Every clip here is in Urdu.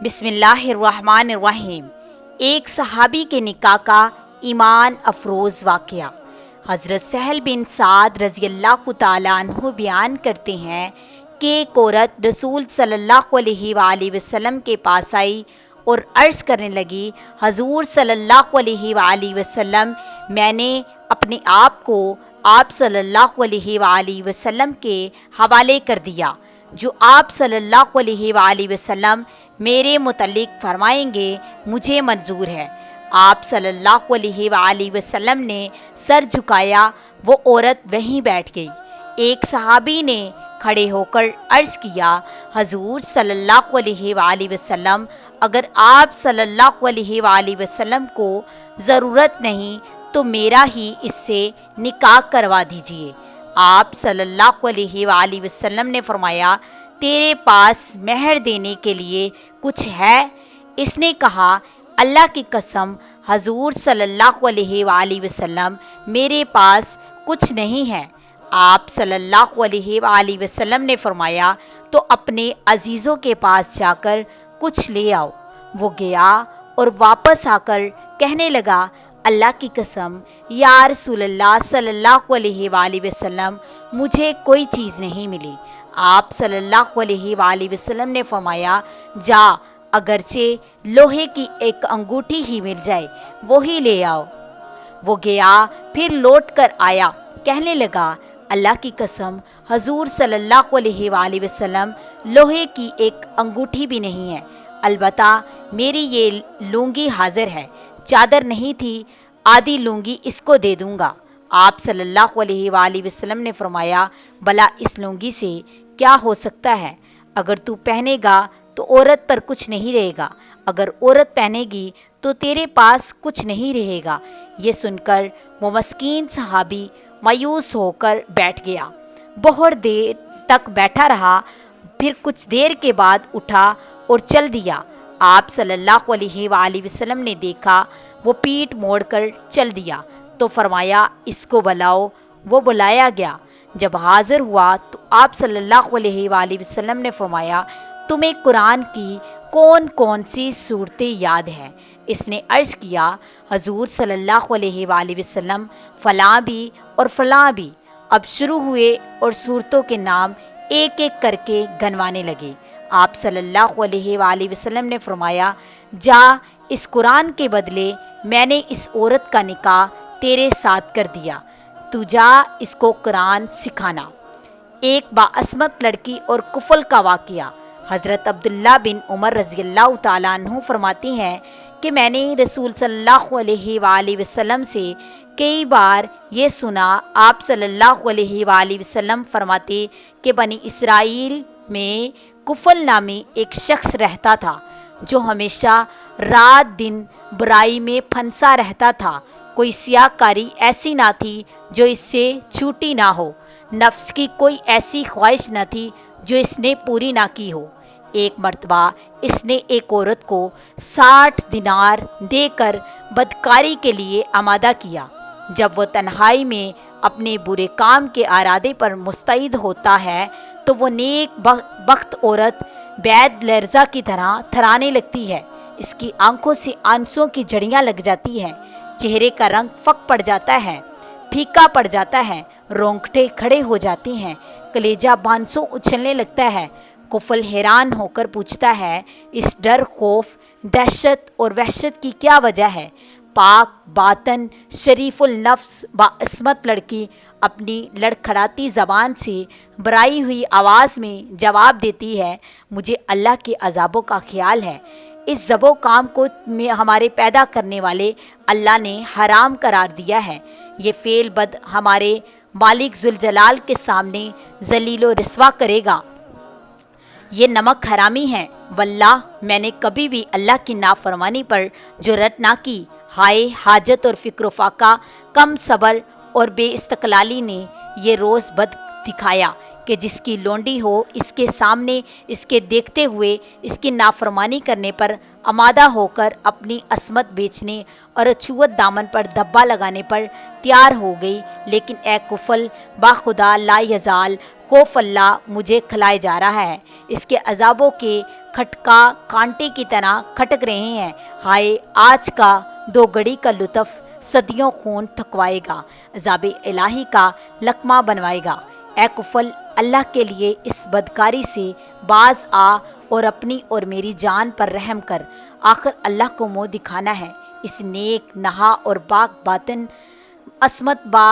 بسم اللہ الرحمن الرحیم۔ ایک صحابی کے نکاح کا ایمان افروز واقعہ۔ حضرت سہل بن سعد رضی اللہ تعالیٰ عنہ بیان کرتے ہیں کہ ایک عورت رسول صلی اللہ علیہ وآلہ وسلم کے پاس آئی اور عرض کرنے لگی، حضور صلی اللہ علیہ وآلہ وسلم، میں نے اپنے آپ کو آپ صلی اللہ علیہ وآلہ وسلم کے حوالے کر دیا۔ جو آپ صلی اللہ علیہ وآلہ وسلم میرے متعلق فرمائیں گے مجھے منظور ہے۔ آپ صلی اللہ علیہ وآلہ وسلم نے سر جھکایا، وہ عورت وہیں بیٹھ گئی۔ ایک صحابی نے کھڑے ہو کر عرض کیا، حضور صلی اللہ علیہ وآلہ وسلم، اگر آپ صلی اللہ علیہ وآلہ وسلم کو ضرورت نہیں تو میرا ہی اس سے نکاح کروا دیجئے۔ آپ صلی اللہ علیہ وآلہ وسلم نے فرمایا، تیرے پاس مہر دینے کے لیے کچھ ہے؟ اس نے کہا، اللہ کی قسم حضور صلی اللہ علیہ وآلہ وسلم، میرے پاس کچھ نہیں ہے۔ آپ صلی اللہ علیہ وآلہ وسلم نے فرمایا، تو اپنے عزیزوں کے پاس جا کر کچھ لے آؤ۔ وہ گیا اور واپس آ کر کہنے لگا، اللہ کی قسم یا رسول اللہ صلی اللہ علیہ وآلہ وسلم، مجھے کوئی چیز نہیں ملی۔ آپ صلی اللہ علیہ وآلہ وسلم نے فرمایا، جا، اگرچہ لوہے کی ایک انگوٹھی ہی مل جائے وہی لے آؤ۔ وہ گیا، پھر لوٹ کر آیا، کہنے لگا، اللہ کی قسم حضور صلی اللہ علیہ وآلہ وسلم، لوہے کی ایک انگوٹھی بھی نہیں ہے، البتہ میری یہ لونگی حاضر ہے، چادر نہیں تھی، آدھی لونگی اس کو دے دوں گا۔ آپ صلی اللہ علیہ وآلہ وسلم نے فرمایا، بھلا اس لونگی سے کیا ہو سکتا ہے؟ اگر تو پہنے گا تو عورت پر کچھ نہیں رہے گا، اگر عورت پہنے گی تو تیرے پاس کچھ نہیں رہے گا۔ یہ سن کر وہ مسکین صحابی مایوس ہو کر بیٹھ گیا۔ بہت دیر تک بیٹھا رہا، پھر کچھ دیر کے بعد اٹھا اور چل دیا۔ آپ صلی اللہ علیہ وآلہ وسلم نے دیکھا، وہ پیٹھ موڑ کر چل دیا تو فرمایا، اس کو بلاؤ۔ وہ بلایا گیا۔ جب حاضر ہوا تو آپ صلی اللہ علیہ وآلہ وسلم نے فرمایا، تمہیں قرآن کی کون کون سی صورتیں یاد ہیں؟ اس نے عرض کیا، حضور صلی اللہ علیہ وآلہ وسلم، فلاں بھی اور فلاں بھی۔ اب شروع ہوئے اور صورتوں کے نام ایک ایک کر کے گنوانے لگے۔ آپ صلی اللہ علیہ وآلہ وسلم نے فرمایا، جا، اس قرآن کے بدلے میں نے اس عورت کا نکاح تیرے ساتھ کر دیا، تو جا اس کو قرآن سکھانا۔ ایک باعصمت لڑکی اور کفل کا واقعہ۔ حضرت عبداللہ بن عمر رضی اللہ تعالیٰ عنہ فرماتی ہیں کہ میں نے رسول صلی اللہ علیہ وآلہ وسلم سے کئی بار یہ سنا، آپ صلی اللہ علیہ وآلہ وسلم فرماتے کہ بنی اسرائیل میں کفل نامی ایک شخص رہتا تھا جو ہمیشہ رات دن برائی میں پھنسا رہتا تھا، کوئی سیاہ کاری ایسی نہ تھی جو اس سے چھوٹی نہ ہو، نفس کی کوئی ایسی خواہش نہ تھی جو اس نے پوری نہ کی ہو۔ ایک مرتبہ اس نے ایک عورت کو 60 دینار دے کر بدکاری کے لیے آمادہ کیا۔ جب وہ تنہائی میں اپنے برے کام کے ارادے پر مستعد ہوتا ہے تو وہ نیک بخت عورت بید لرزہ کی طرح تھرانے لگتی ہے، اس کی آنکھوں سے آنسوں کی جھڑیاں لگ جاتی ہیں، چہرے کا رنگ فک پڑ جاتا ہے، پھیکا پڑ جاتا ہے، رونگٹے کھڑے ہو جاتے ہیں، کلیجہ بھانسوں اچھلنے لگتا ہے۔ کفل حیران ہو کر پوچھتا ہے، اس ڈر، خوف، دہشت اور وحشت کی کیا وجہ ہے؟ پاک باطن شریف النفس باعصمت لڑکی اپنی لڑکھڑاتی زبان سے برائی ہوئی آواز میں جواب دیتی ہے، مجھے اللہ کے عذابوں کا خیال ہے۔ اس ذبح و کام کو ہمارے پیدا کرنے والے اللہ نے حرام قرار دیا ہے۔ یہ فعل بد ہمارے مالک ذوالجلال کے سامنے ذلیل و رسوا کرے گا۔ یہ نمک حرامی ہے، واللہ میں نے کبھی بھی اللہ کی نافرمانی پر جرأت نہ کی۔ ہائے حاجت اور فکر و فاقہ، کم صبر اور بے استقلالی نے یہ روز بد دکھایا کہ جس کی لونڈی ہو اس کے سامنے، اس کے دیکھتے ہوئے اس کی نافرمانی کرنے پر آمادہ ہو کر اپنی عصمت بیچنے اور اچھوت دامن پر دھبا لگانے پر تیار ہو گئی۔ لیکن اے کفل باخدا لا یزال، خوف اللہ مجھے کھلائے جا رہا ہے، اس کے عذابوں کے کھٹکا کانٹے کی طرح کھٹک رہے ہیں۔ ہائے آج کا 2 گھڑی کا لطف صدیوں خون تھکوائے گا، عذاب الہی کا لقمہ بنوائے گا۔ اے کفل، اللہ کے لیے اس بدکاری سے باز آ اور اپنی اور میری جان پر رحم کر۔ آخر اللہ کو منہ دکھانا ہے۔ اس نیک نہا اور پاک باطن عصمت با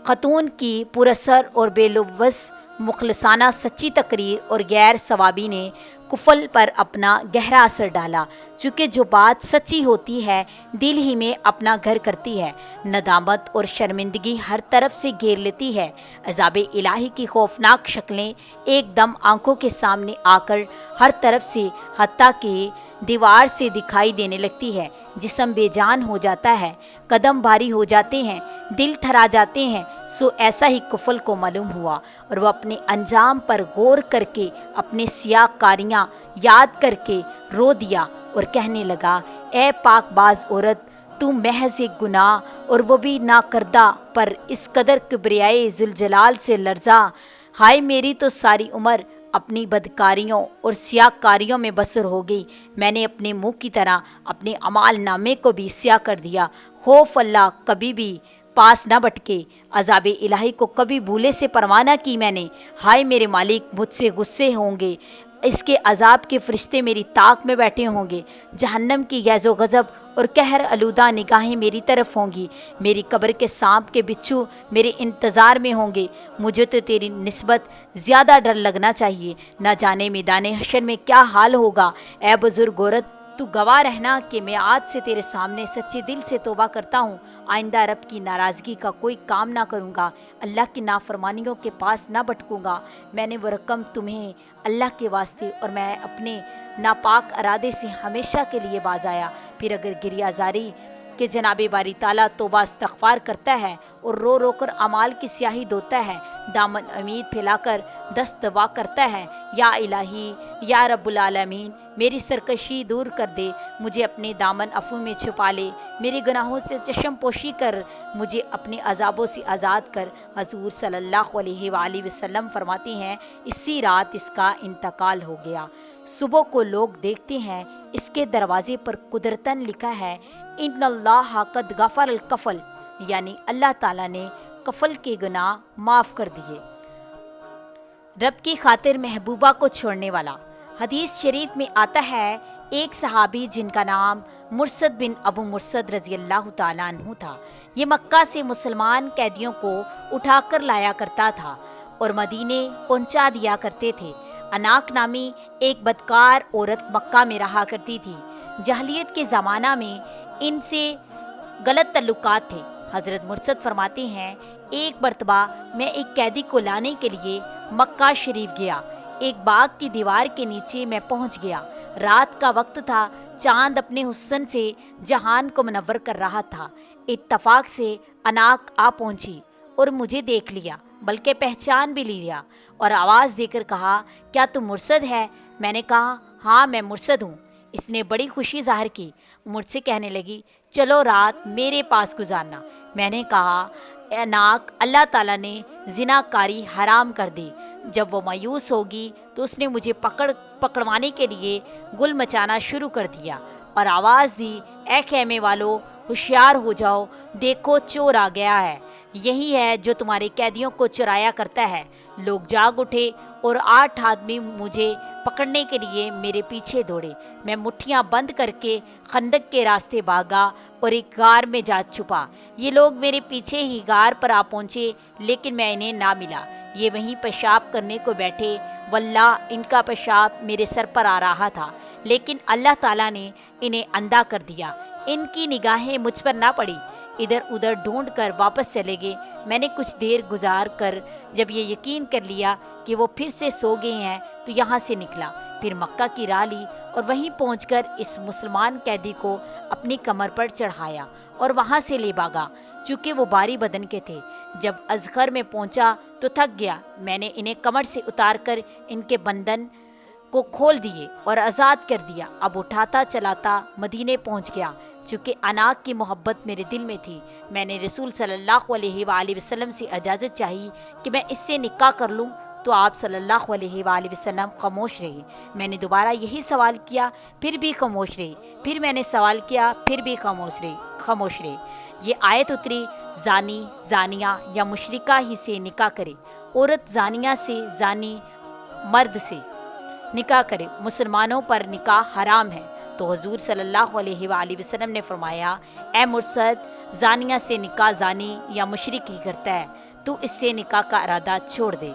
خاتون کی پراثر اور بے لوث مخلصانہ سچی تقریر اور غیر ثوابی نے کفل پر اپنا گہرا اثر ڈالا۔ چونکہ جو بات سچی ہوتی ہے دل ہی میں اپنا گھر کرتی ہے، ندامت اور شرمندگی ہر طرف سے گھیر لیتی ہے۔ عذاب الہی کی خوفناک شکلیں ایک دم آنکھوں کے سامنے آ کر ہر طرف سے حتیٰ کہ دیوار سے دکھائی دینے لگتی ہے۔ جسم بے جان ہو جاتا ہے، قدم بھاری ہو جاتے ہیں، دل تھرا جاتے ہیں۔ سو ایسا ہی کفل کو معلوم ہوا اور وہ اپنے انجام پر غور کر کے اپنے سیاہ کاریاں یاد کر کے رو دیا اور کہنے لگا، اے پاک باز عورت، تو محض ایک گناہ اور وہ بھی ناکردہ پر اس قدر کبریائے ذوالجلال سے لرزاں۔ ہائے میری تو ساری عمر اپنی بدکاریوں اور سیاہ کاریوں میں بسر ہو گئی۔ میں نے اپنے منہ کی طرح اپنے اعمال نامے کو بھی سیاہ کر دیا۔ خوف اللہ کبھی بھی پاس نہ بٹکے، عذاب الہی کو کبھی بھولے سے پرواہ نہ کی میں نے۔ ہائے میرے مالک، مجھ سے غصے ہوں گے، اس کے عذاب کے فرشتے میری طاق میں بیٹھے ہوں گے، جہنم کی غیظ و غضب اور قہر آلودہ نگاہیں میری طرف ہوں گی، میری قبر کے سانپ کے بچھو میرے انتظار میں ہوں گے۔ مجھے تو تیری نسبت زیادہ ڈر لگنا چاہیے، نہ جانے میدان حشر میں کیا حال ہوگا۔ اے بزرگ عورت، تو گواہ رہنا کہ میں آج سے تیرے سامنے سچے دل سے توبہ کرتا ہوں، آئندہ رب کی ناراضگی کا کوئی کام نہ کروں گا، اللہ کی نافرمانیوں کے پاس نہ بھٹکوں گا۔ میں نے وہ رقم تمہیں اللہ کے واسطے اور میں اپنے ناپاک ارادے سے ہمیشہ کے لیے باز آیا۔ پھر اگر گریہ زاری کہ جناب باری تعالیٰ توبہ استغفار کرتا ہے اور رو رو کر اعمال کی سیاہی دھوتا ہے، دامن امید پھیلا کر دست دعا کرتا ہے، یا الہی یا رب العالمین میری سرکشی دور کر دے، مجھے اپنے دامن عفو میں چھپا لے، میرے گناہوں سے چشم پوشی کر، مجھے اپنے عذابوں سے آزاد کر۔ حضور صلی اللہ علیہ وآلہ وسلم فرماتے ہیں، اسی رات اس کا انتقال ہو گیا۔ صبح کو لوگ دیکھتے ہیں اس کے دروازے پر قدرتاً لکھا ہے، ان اللہ قد غفر الکفل، یعنی اللہ تعالیٰ نے کفل کے گناہ معاف کر دیے۔ رب کی خاطر محبوبہ کو چھوڑنے والا۔ حدیث شریف میں آتا ہے، ایک صحابی جن کا نام مرثد بن ابو مرثد رضی اللہ تعالیٰ عنہ تھا، یہ مکہ سے مسلمان قیدیوں کو اٹھا کر لایا کرتا تھا اور مدینے پہنچا دیا کرتے تھے۔ اناک نامی ایک بدکار عورت مکہ میں رہا کرتی تھی۔ جاہلیت کے زمانہ میں ان سے غلط تعلقات تھے۔ حضرت مرثد فرماتے ہیں، ایک مرتبہ میں ایک قیدی کو لانے کے لیے مکہ شریف گیا۔ ایک باغ کی دیوار کے نیچے میں پہنچ گیا۔ رات کا وقت تھا، چاند اپنے حسن سے جہان کو منور کر رہا تھا۔ اتفاق سے اناک آ پہنچی اور مجھے دیکھ لیا، بلکہ پہچان بھی لیا اور آواز دے کر کہا، کیا تم مرثد ہے؟ میں نے کہا، ہاں میں مرثد ہوں۔ اس نے بڑی خوشی ظاہر کی، مجھ سے کہنے لگی، چلو رات میرے پاس گزارنا۔ میں نے کہا، اناک، اللہ تعالیٰ نے زنا کاری حرام کر دی۔ جب وہ مایوس ہوگی تو اس نے مجھے پکڑوانے کے لیے گل مچانا شروع کر دیا اور آواز دی، اے خیمے والو، ہوشیار ہو جاؤ، دیکھو چور آ گیا ہے، یہی ہے جو تمہارے قیدیوں کو چرایا کرتا ہے۔ لوگ جاگ اٹھے اور 8 آدمی مجھے پکڑنے کے لیے میرے پیچھے دوڑے۔ میں مٹھیاں بند کر کے خندق کے راستے بھاگا اور ایک غار میں جا چھپا۔ یہ لوگ میرے پیچھے ہی غار پر آ پہنچے، لیکن میں انہیں نہ ملا۔ یہ وہیں پیشاب کرنے کو بیٹھے، واللہ ان کا پیشاب میرے سر پر آ رہا تھا، لیکن اللہ تعالیٰ نے انہیں اندھا کر دیا۔ ان کی نگاہیں مجھ پر نہ پڑی، ادھر ادھر ڈھونڈ کر واپس چلے گئے۔ میں نے کچھ دیر گزار کر جب یہ یقین کر لیا کہ وہ پھر سے سو گئے ہیں تو یہاں سے نکلا، پھر مکہ کی راہ لی اور وہیں پہنچ کر اس مسلمان قیدی کو اپنی کمر پر چڑھایا اور وہاں سے لے بھاگا، چونکہ وہ بھاری بدن کے تھے۔ جب ازغر میں پہنچا تو تھک گیا۔ میں نے انہیں کمر سے اتار کر ان کے بندن کو کھول دیے اور آزاد کر دیا۔ اب اٹھاتا چلاتا مدینے پہنچ گیا۔ چونکہ اناک کی محبت میرے دل میں تھی، میں نے رسول صلی اللہ علیہ وآلہ وسلم سے اجازت چاہی کہ میں اس سے نکاح کر لوں۔ تو آپ صلی اللہ علیہ وآلہ وسلم خاموش رہے۔ میں نے دوبارہ یہی سوال کیا، پھر بھی خاموش رہے۔ پھر میں نے سوال کیا، پھر بھی خاموش رہے۔ یہ آیت اتری، زانی، زانیہ یا مشرکہ ہی سے نکاح کرے، عورت زانیہ سے، زانی مرد سے نکاح کرے، مسلمانوں پر نکاح حرام ہے۔ تو حضور صلی اللہ علیہ وآلہ وسلم نے فرمایا، اے مرشد، زانیہ سے نکاح زانی یا مشرک ہی کرتا ہے، تو اس سے نکاح کا ارادہ چھوڑ دے۔